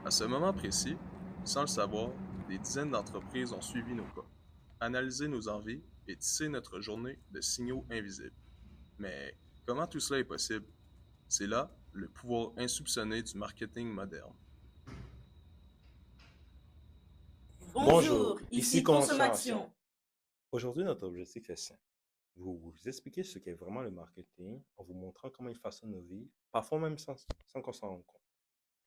À ce moment précis, sans le savoir, des dizaines d'entreprises ont suivi nos pas, analysé nos envies et tissé notre journée de signaux invisibles. Mais comment tout cela est possible? C'est là le pouvoir insoupçonné du marketing moderne. Bonjour, Bonjour, ici ici Consommation. Consommation. Aujourd'hui, notre objectif est simple. Vous expliquer ce qu'est vraiment le marketing en vous montrant comment il façonne nos vies, parfois même sans qu'on s'en rende compte.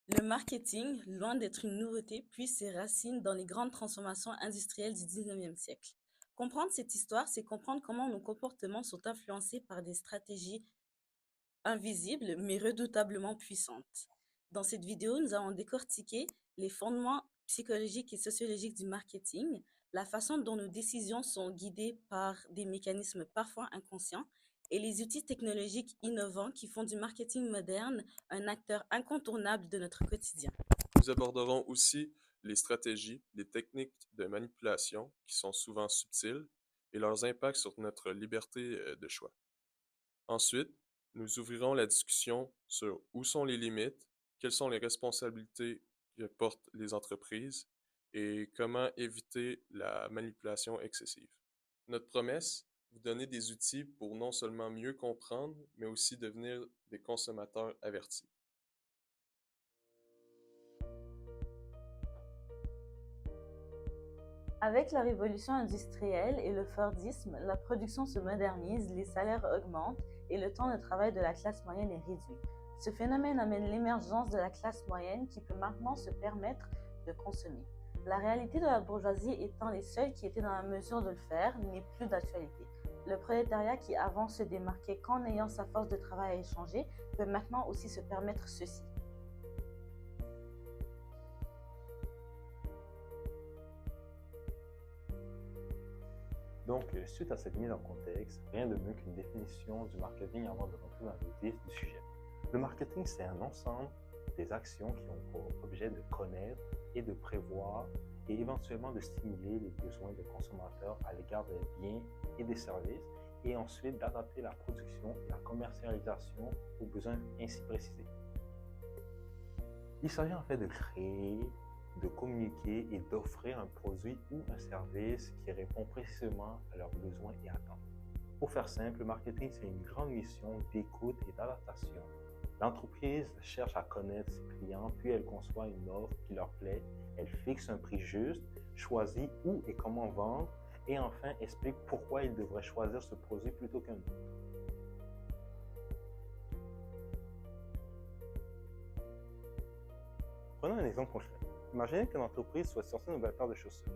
Le marketing, loin d'être une nouveauté, puise ses racines dans les grandes transformations industrielles du 19e siècle. Comprendre cette histoire, c'est comprendre comment nos comportements sont influencés par des stratégies invisibles mais redoutablement puissantes. Dans cette vidéo, nous allons décortiquer les fondements psychologiques et sociologiques du marketing, la façon dont nos décisions sont guidées par des mécanismes parfois inconscients et les outils technologiques innovants qui font du marketing moderne un acteur incontournable de notre quotidien. Nous aborderons aussi les stratégies, les techniques de manipulation qui sont souvent subtiles et leurs impacts sur notre liberté de choix. Ensuite, nous ouvrirons la discussion sur où sont les limites, quelles sont les responsabilités que portent les entreprises et comment éviter la manipulation excessive. Notre promesse, vous donner des outils pour non seulement mieux comprendre, mais aussi devenir des consommateurs avertis. Avec la révolution industrielle et le Fordisme, la production se modernise, les salaires augmentent et le temps de travail de la classe moyenne est réduit. Ce phénomène amène l'émergence de la classe moyenne qui peut maintenant se permettre de consommer. La réalité de la bourgeoisie étant les seuls qui étaient dans la mesure de le faire n'est plus d'actualité. Le prolétariat qui avant se démarquait qu'en ayant sa force de travail à échanger peut maintenant aussi se permettre ceci. Donc, suite à cette mise en contexte, rien de mieux qu'une définition du marketing avant de rentrer dans le vif du sujet. Le marketing, c'est un ensemble des actions qui ont pour objet de connaître et de prévoir et éventuellement de stimuler les besoins des consommateurs à l'égard des biens et des services et ensuite d'adapter la production et la commercialisation aux besoins ainsi précisés. Il s'agit en fait de créer, de communiquer et d'offrir un produit ou un service qui répond précisément à leurs besoins et attentes. Pour faire simple, le marketing, c'est une grande mission d'écoute et d'adaptation. L'entreprise cherche à connaître ses clients, puis elle conçoit une offre qui leur plaît, elle fixe un prix juste, choisit où et comment vendre, et enfin explique pourquoi ils devraient choisir ce produit plutôt qu'un autre. Prenons un exemple concret. Imaginez qu'une entreprise souhaite sortir une nouvelle paire de chaussures.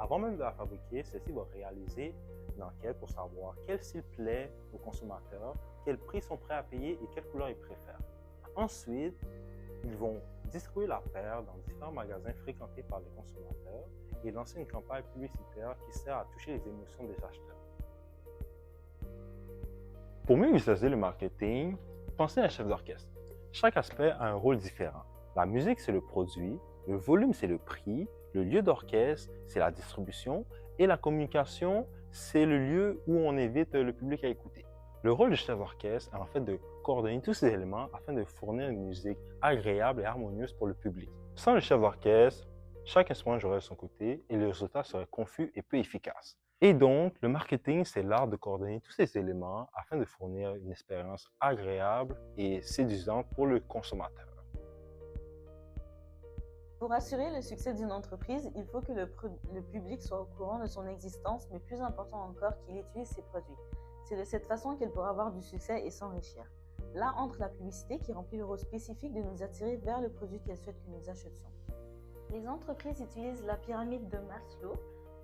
Avant même de la fabriquer, celle-ci va réaliser une enquête pour savoir quel style plaît aux consommateurs, quels prix sont prêts à payer et quelle couleur ils préfèrent. Ensuite, ils vont distribuer la paire dans différents magasins fréquentés par les consommateurs et lancer une campagne publicitaire qui sert à toucher les émotions des acheteurs. Pour mieux visualiser le marketing, pensez à un chef d'orchestre. Chaque aspect a un rôle différent. La musique, c'est le produit, le volume, c'est le prix, le lieu d'orchestre, c'est la distribution, et la communication, c'est le lieu où on invite le public à écouter. Le rôle du chef d'orchestre est en fait de coordonner tous ces éléments afin de fournir une musique agréable et harmonieuse pour le public. Sans le chef d'orchestre, chaque instrument jouerait de son côté et le résultat serait confus et peu efficace. Et donc, le marketing, c'est l'art de coordonner tous ces éléments afin de fournir une expérience agréable et séduisante pour le consommateur. Pour assurer le succès d'une entreprise, il faut que le public soit au courant de son existence, mais plus important encore, qu'il utilise ses produits. C'est de cette façon qu'elle pourra avoir du succès et s'enrichir. Là entre la publicité qui remplit le rôle spécifique de nous attirer vers le produit qu'elle souhaite que nous achetions. Les entreprises utilisent la pyramide de Maslow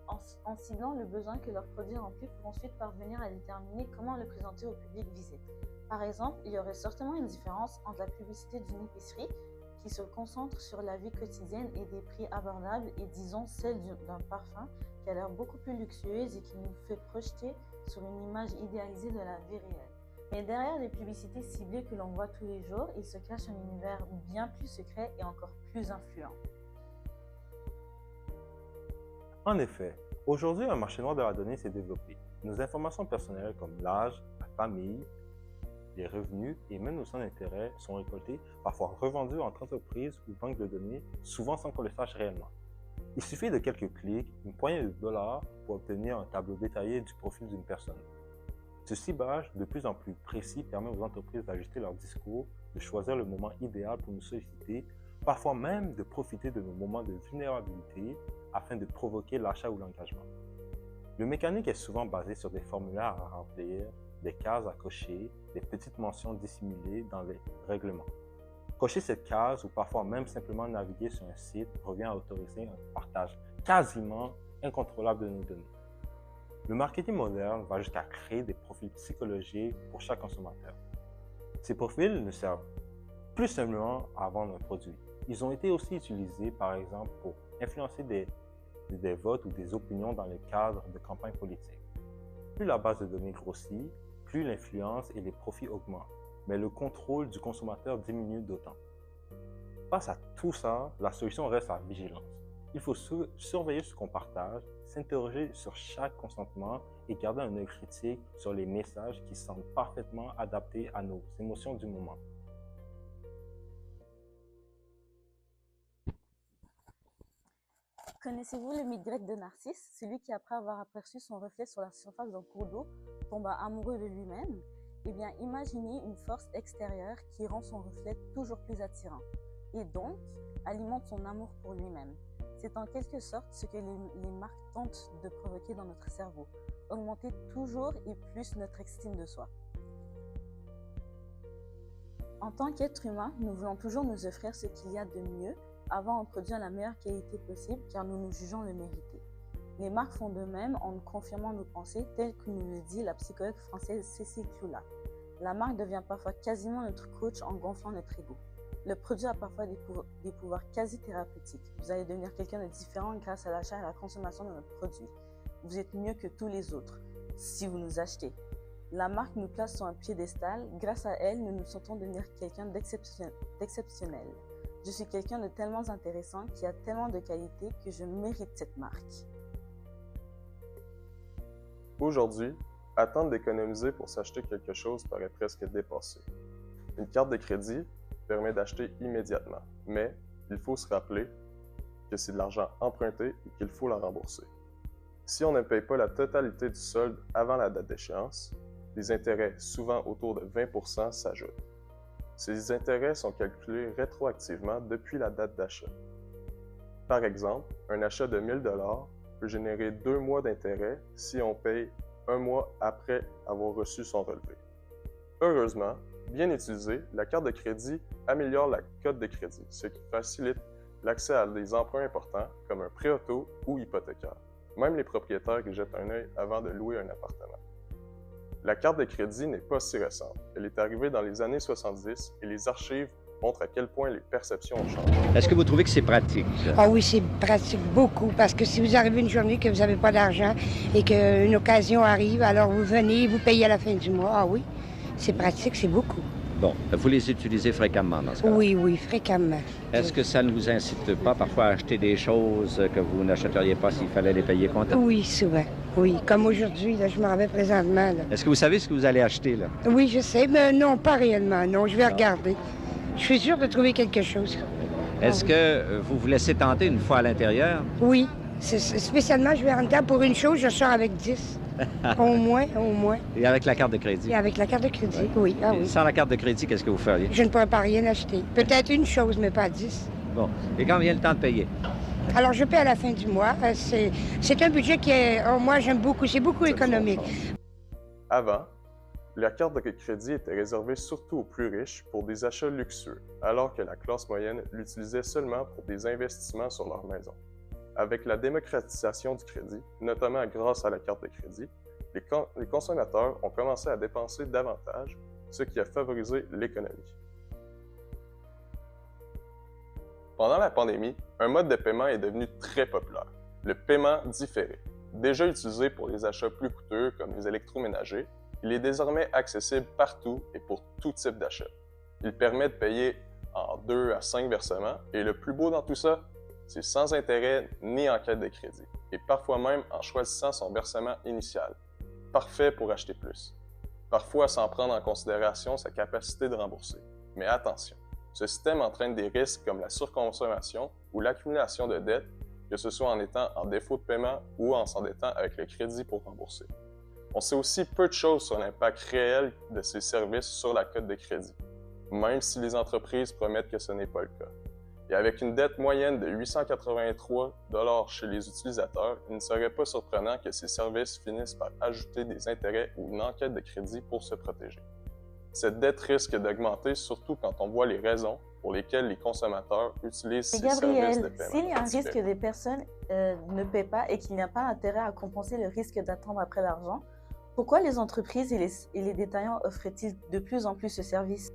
en ciblant le besoin que leur produit remplit pour ensuite parvenir à déterminer comment le présenter au public visé. Par exemple, il y aurait certainement une différence entre la publicité d'une épicerie qui se concentre sur la vie quotidienne et des prix abordables et disons celle d'un parfum qui a l'air beaucoup plus luxueuse et qui nous fait projeter sur une image idéalisée de la vie réelle. Mais derrière les publicités ciblées que l'on voit tous les jours, il se cache un univers bien plus secret et encore plus influent. En effet, aujourd'hui, un marché noir de la donnée s'est développé. Nos informations personnelles comme l'âge, la famille, les revenus et même nos sommes d'intérêt sont récoltés, parfois revendus entre entreprises ou banques de données, souvent sans qu'on le sache réellement. Il suffit de quelques clics, une poignée de dollars pour obtenir un tableau détaillé du profil d'une personne. Ce ciblage de plus en plus précis permet aux entreprises d'ajuster leur discours, de choisir le moment idéal pour nous solliciter, parfois même de profiter de nos moments de vulnérabilité afin de provoquer l'achat ou l'engagement. Le mécanique est souvent basé sur des formulaires à remplir, des cases à cocher, des petites mentions dissimulées dans les règlements. Cocher cette case ou parfois même simplement naviguer sur un site revient à autoriser un partage quasiment incontrôlable de nos données. Le marketing moderne va jusqu'à créer des profils psychologiques pour chaque consommateur. Ces profils ne servent plus simplement à vendre un produit. Ils ont été aussi utilisés, par exemple, pour influencer des votes ou des opinions dans le cadre de campagnes politiques. Plus la base de données grossit, plus l'influence et les profits augmentent, mais le contrôle du consommateur diminue d'autant. Face à tout ça, la solution reste la vigilance. Il faut surveiller ce qu'on partage, s'interroger sur chaque consentement et garder un œil critique sur les messages qui semblent parfaitement adaptés à nos émotions du moment. Connaissez-vous le mythe grec de Narcisse, celui qui, après avoir aperçu son reflet sur la surface d'un cours d'eau, tomba amoureux de lui-même? Eh bien, imaginez une force extérieure qui rend son reflet toujours plus attirant, et donc alimente son amour pour lui-même. C'est en quelque sorte ce que les marques tentent de provoquer dans notre cerveau, augmenter toujours et plus notre estime de soi. En tant qu'être humain, nous voulons toujours nous offrir ce qu'il y a de mieux, avoir un produit à la meilleure qualité possible car nous nous jugeons le mériter. Les marques font de même en nous confirmant nos pensées telles que nous le dit la psychologue française Cécile Cloula. La marque devient parfois quasiment notre coach en gonflant notre ego. Le produit a parfois des pouvoirs quasi thérapeutiques. Vous allez devenir quelqu'un de différent grâce à l'achat et à la consommation de notre produit. Vous êtes mieux que tous les autres si vous nous achetez. La marque nous place sur un piédestal. Grâce à elle, nous nous sentons devenir quelqu'un d'exceptionnel. Je suis quelqu'un de tellement intéressant qui a tellement de qualités que je mérite cette marque. Aujourd'hui, attendre d'économiser pour s'acheter quelque chose paraît presque dépassé. Une carte de crédit permet d'acheter immédiatement, mais il faut se rappeler que c'est de l'argent emprunté et qu'il faut la rembourser. Si on ne paye pas la totalité du solde avant la date d'échéance, les intérêts, souvent autour de 20%, s'ajoutent. Ces intérêts sont calculés rétroactivement depuis la date d'achat. Par exemple, un achat de 1 000 $ peut générer 2 mois d'intérêt si on paye 1 mois après avoir reçu son relevé. Heureusement, bien utilisée, la carte de crédit améliore la cote de crédit, ce qui facilite l'accès à des emprunts importants comme un prêt auto ou hypothécaire, même les propriétaires qui jettent un œil avant de louer un appartement. La carte de crédit n'est pas si récente. Elle est arrivée dans les années 70 et les archives montrent à quel point les perceptions ont changé. Est-ce que vous trouvez que c'est pratique? Ah oui, c'est pratique beaucoup parce que si vous arrivez une journée que vous n'avez pas d'argent et qu'une occasion arrive, alors vous venez, vous payez à la fin du mois. Ah oui, c'est pratique, c'est beaucoup. Bon, vous les utilisez fréquemment dans ce cas-là? Oui, oui, fréquemment. Est-ce que ça ne vous incite pas parfois à acheter des choses que vous n'achèteriez pas s'il fallait les payer comptant? Oui, souvent. Oui, comme aujourd'hui, là, je m'en vais présentement. Là. Est-ce que vous savez ce que vous allez acheter, là? Oui, je sais, mais non, pas réellement. Non, je vais regarder. Je suis sûre de trouver quelque chose. Est-ce que vous vous laissez tenter une fois à l'intérieur? Oui, spécialement, je vais en dedans pour une chose, je sors avec 10. Au moins, au moins. Et avec la carte de crédit? Et avec la carte de crédit, oui. Ah, oui. Sans la carte de crédit, qu'est-ce que vous feriez? Je ne pourrais pas rien acheter. Peut-être une chose, mais pas 10. Bon. Et quand vient le temps de payer? Alors, je paie à la fin du mois. C'est un budget qui est, moi, j'aime beaucoup. C'est beaucoup économique. Avant, la carte de crédit était réservée surtout aux plus riches pour des achats luxueux, alors que la classe moyenne l'utilisait seulement pour des investissements sur leur maison. Avec la démocratisation du crédit, notamment grâce à la carte de crédit, les consommateurs ont commencé à dépenser davantage, ce qui a favorisé l'économie. Pendant la pandémie, un mode de paiement est devenu très populaire, le paiement différé. Déjà utilisé pour les achats plus coûteux comme les électroménagers, il est désormais accessible partout et pour tout type d'achat. Il permet de payer en 2 à 5 versements et le plus beau dans tout ça, c'est sans intérêt ni enquête de crédit, et parfois même en choisissant son versement initial. Parfait pour acheter plus. parfois sans prendre en considération sa capacité de rembourser. Mais attention, ce système entraîne des risques comme la surconsommation ou l'accumulation de dettes, que ce soit en étant en défaut de paiement ou en s'endettant avec le crédit pour rembourser. On sait aussi peu de choses sur l'impact réel de ces services sur la cote de crédit, même si les entreprises promettent que ce n'est pas le cas. Et avec une dette moyenne de 883 $ chez les utilisateurs, il ne serait pas surprenant que ces services finissent par ajouter des intérêts ou une enquête de crédit pour se protéger. Cette dette risque d'augmenter surtout quand on voit les raisons pour lesquelles les consommateurs utilisent ces services de Gabriel, paiement. s'il y a un risque que des personnes ne paient pas et qu'il n'y a pas intérêt à compenser le risque d'attendre après l'argent, pourquoi les entreprises et les détaillants offrent-ils de plus en plus ce service?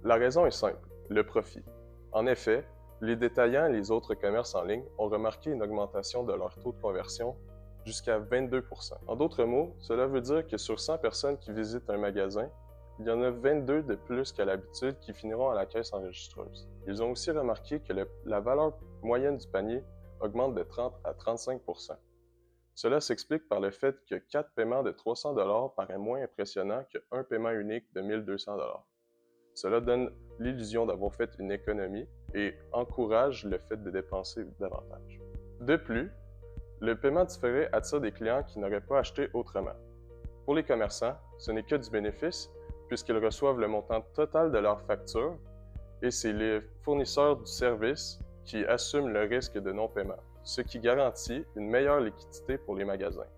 La raison est simple, le profit. En effet, les détaillants et les autres commerces en ligne ont remarqué une augmentation de leur taux de conversion jusqu'à 22%. En d'autres mots, cela veut dire que sur 100 personnes qui visitent un magasin, il y en a 22 de plus qu'à l'habitude qui finiront à la caisse enregistreuse. Ils ont aussi remarqué que la valeur moyenne du panier augmente de 30 à 35%. Cela s'explique par le fait que 4 paiements de 300 $ paraît moins impressionnant qu'un paiement unique de 1200 $. Cela donne l'illusion d'avoir fait une économie et encourage le fait de dépenser davantage. De plus, le paiement différé attire des clients qui n'auraient pas acheté autrement. Pour les commerçants, ce n'est que du bénéfice puisqu'ils reçoivent le montant total de leur facture et c'est les fournisseurs du service qui assument le risque de non-paiement, ce qui garantit une meilleure liquidité pour les magasins.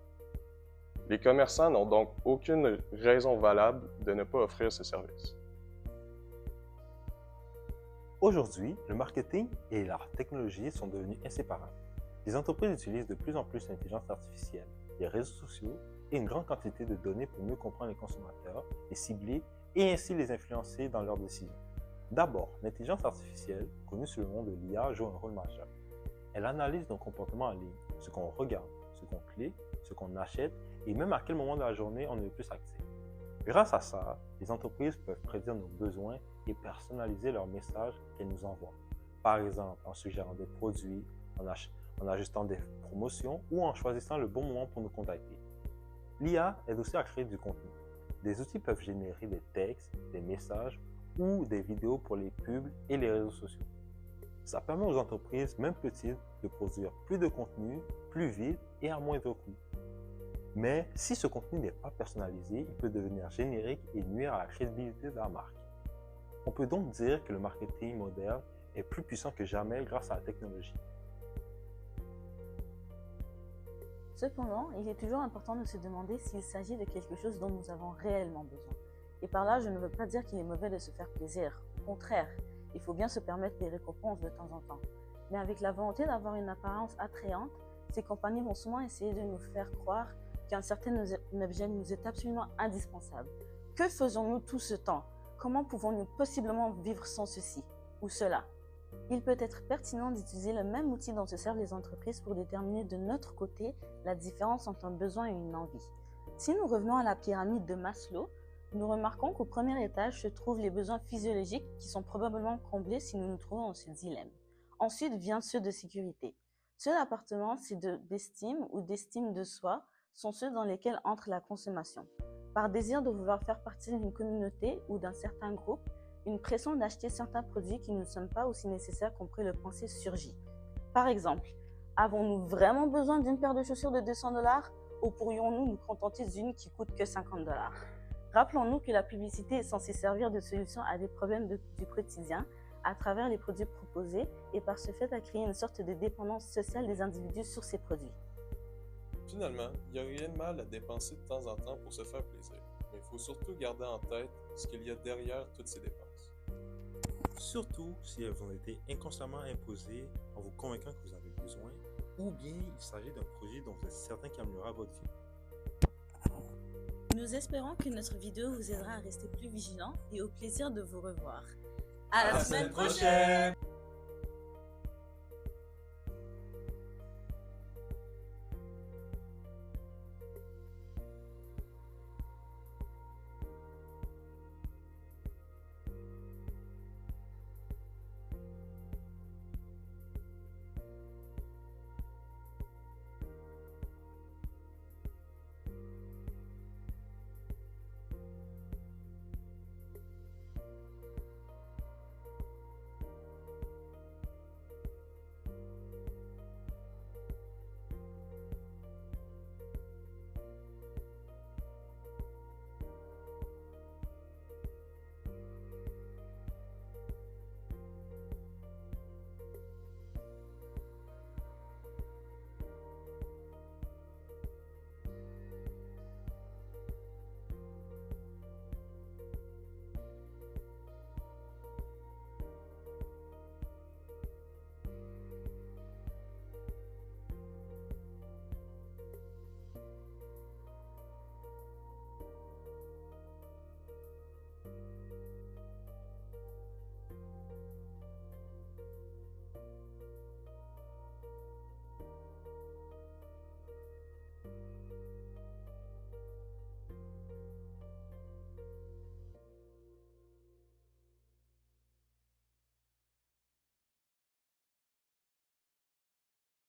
Les commerçants n'ont donc aucune raison valable de ne pas offrir ce service. Aujourd'hui, le marketing et la technologie sont devenus inséparables. Les entreprises utilisent de plus en plus l'intelligence artificielle, les réseaux sociaux et une grande quantité de données pour mieux comprendre les consommateurs, les cibler et ainsi les influencer dans leurs décisions. D'abord, l'intelligence artificielle, connue sous le nom de l'IA, joue un rôle majeur. Elle analyse nos comportements en ligne, ce qu'on regarde, ce qu'on clique, ce qu'on achète et même à quel moment de la journée on est le plus actif. Grâce à ça, les entreprises peuvent prédire nos besoins et personnaliser leurs messages qu'elles nous envoient. Par exemple, en suggérant des produits, en ajustant des promotions ou en choisissant le bon moment pour nous contacter. L'IA aide aussi à créer du contenu. Des outils peuvent générer des textes, des messages ou des vidéos pour les pubs et les réseaux sociaux. Ça permet aux entreprises, même petites, de produire plus de contenu, plus vite et à moindre coût. Mais si ce contenu n'est pas personnalisé, il peut devenir générique et nuire à la crédibilité de la marque. On peut donc dire que le marketing moderne est plus puissant que jamais grâce à la technologie. Cependant, il est toujours important de se demander s'il s'agit de quelque chose dont nous avons réellement besoin. Et par là, je ne veux pas dire qu'il est mauvais de se faire plaisir. Au contraire, il faut bien se permettre des récompenses de temps en temps. Mais avec la volonté d'avoir une apparence attrayante, ces compagnies vont souvent essayer de nous faire croire qu'un certain objet nous est absolument indispensable. Que faisons-nous tout ce temps? Comment pouvons-nous possiblement vivre sans ceci ou cela? Il peut être pertinent d'utiliser le même outil dont se servent les entreprises pour déterminer de notre côté la différence entre un besoin et une envie. Si nous revenons à la pyramide de Maslow, nous remarquons qu'au premier étage se trouvent les besoins physiologiques qui sont probablement comblés si nous nous trouvons dans ce dilemme. Ensuite viennent ceux de sécurité. Ceux d'appartenance et d'estime ou d'estime de soi sont ceux dans lesquels entre la consommation. Par désir de vouloir faire partie d'une communauté ou d'un certain groupe, une pression d'acheter certains produits qui ne sont pas aussi nécessaires qu'on pourrait le penser surgit. Par exemple, avons-nous vraiment besoin d'une paire de chaussures de 200 $ ou pourrions-nous nous contenter d'une qui coûte que 50 $? Rappelons-nous que la publicité est censée servir de solution à des problèmes du quotidien à travers les produits proposés et par ce fait à créer une sorte de dépendance sociale des individus sur ces produits. Finalement, il n'y a rien de mal à dépenser de temps en temps pour se faire plaisir, mais il faut surtout garder en tête ce qu'il y a derrière toutes ces dépenses. Surtout si elles ont été inconsciemment imposées en vous convainquant que vous avez besoin, ou bien il s'agit d'un projet dont vous êtes certain qu'il améliorera votre vie. Nous espérons que notre vidéo vous aidera à rester plus vigilant et au plaisir de vous revoir. À la semaine prochaine!